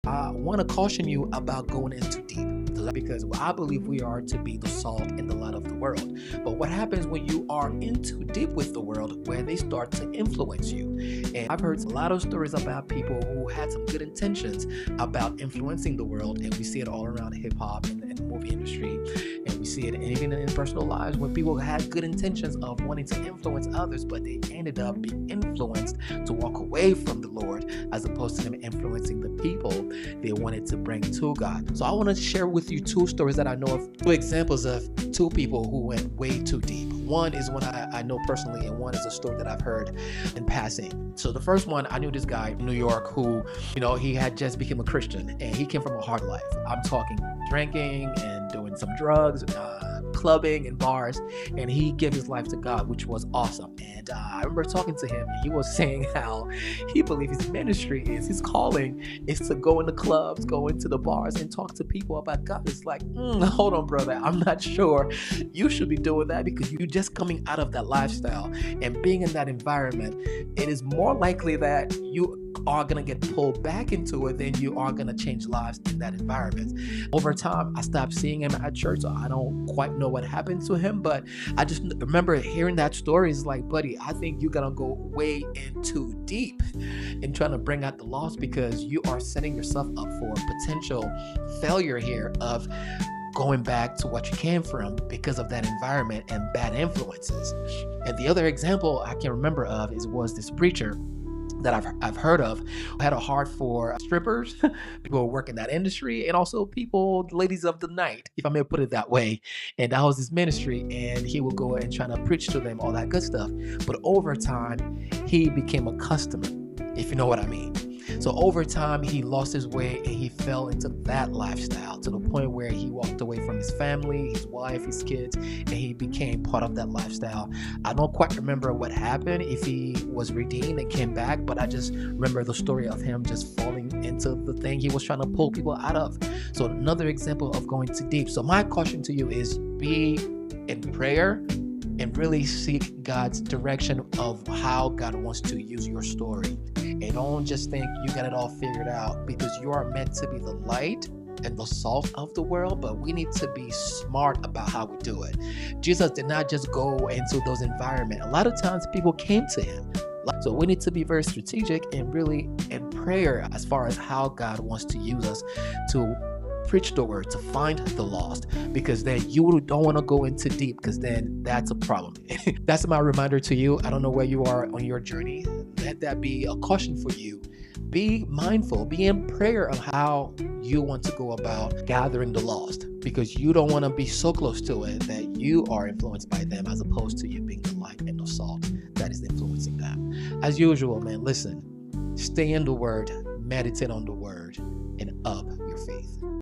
I want to caution you about going into deep because I believe we are to be the salt and the light of the world. But what happens when you are in too deep with the world, where they start to influence you? And I've heard a lot of stories about people who had some good intentions about influencing the world, and we see it all around hip hop and the movie industry, and we see it even in personal lives when people had good intentions of wanting to influence others, but they ended up being influenced to walk away from the Lord as opposed to them influencing the people they wanted to bring to God. So I want to share with you two stories that I know of, two examples of two people who went way too deep. One is one I know personally, and one is a story that I've heard in passing. So the first one, I knew this guy in New York who, he had just become a Christian, and he came from a hard life. I'm talking drinking and doing some drugs, clubbing and bars, and he gave his life to God, which was awesome. And I remember talking to him, and he was saying how he believes his ministry his calling is to go into clubs, go into the bars, and talk to people about God. It's like, hold on, brother, I'm not sure you should be doing that, because you're just coming out of that lifestyle and being in that environment. It is more likely that you are going to get pulled back into it than you are going to change lives in that environment. Over time, I stopped seeing him at church, so I don't quite know what happened to him, but I just remember hearing that story. It's like, buddy, I think you're going to go way in too deep in trying to bring out the lost, because you are setting yourself up for potential failure here of going back to what you came from because of that environment and bad influences. And the other example I can remember of was this preacher that I've heard of, who had a heart for strippers, people who work in that industry, and also people, ladies of the night, if I may put it that way. And that was his ministry, and he would go and try to preach to them, all that good stuff. But over time, he became a customer, if you know what I mean. So over time, he lost his way, and he fell into that lifestyle to the point where he walked away from his family, his wife, his kids, and he became part of that lifestyle. I don't quite remember what happened, if he was redeemed and came back, but I just remember the story of him just falling into the thing he was trying to pull people out of. So another example of going too deep. So my caution to you is be in prayer and really seek God's direction of how God wants to use your story. And don't just think you got it all figured out, because you are meant to be the light and the salt of the world, but we need to be smart about how we do it. Jesus did not just go into those environments. A lot of times people came to him. So we need to be very strategic and really in prayer as far as how God wants to use us to preach the word, to find the lost, because then you don't want to go into deep, because then that's a problem. That's my reminder to you. I don't know where you are on your journey. Let that be a caution for you. Be mindful, be in prayer of how you want to go about gathering the lost, because you don't want to be so close to it that you are influenced by them, as opposed to you being the light and the salt that is influencing them. As usual, man, listen, stay in the word, meditate on the word, and up your faith.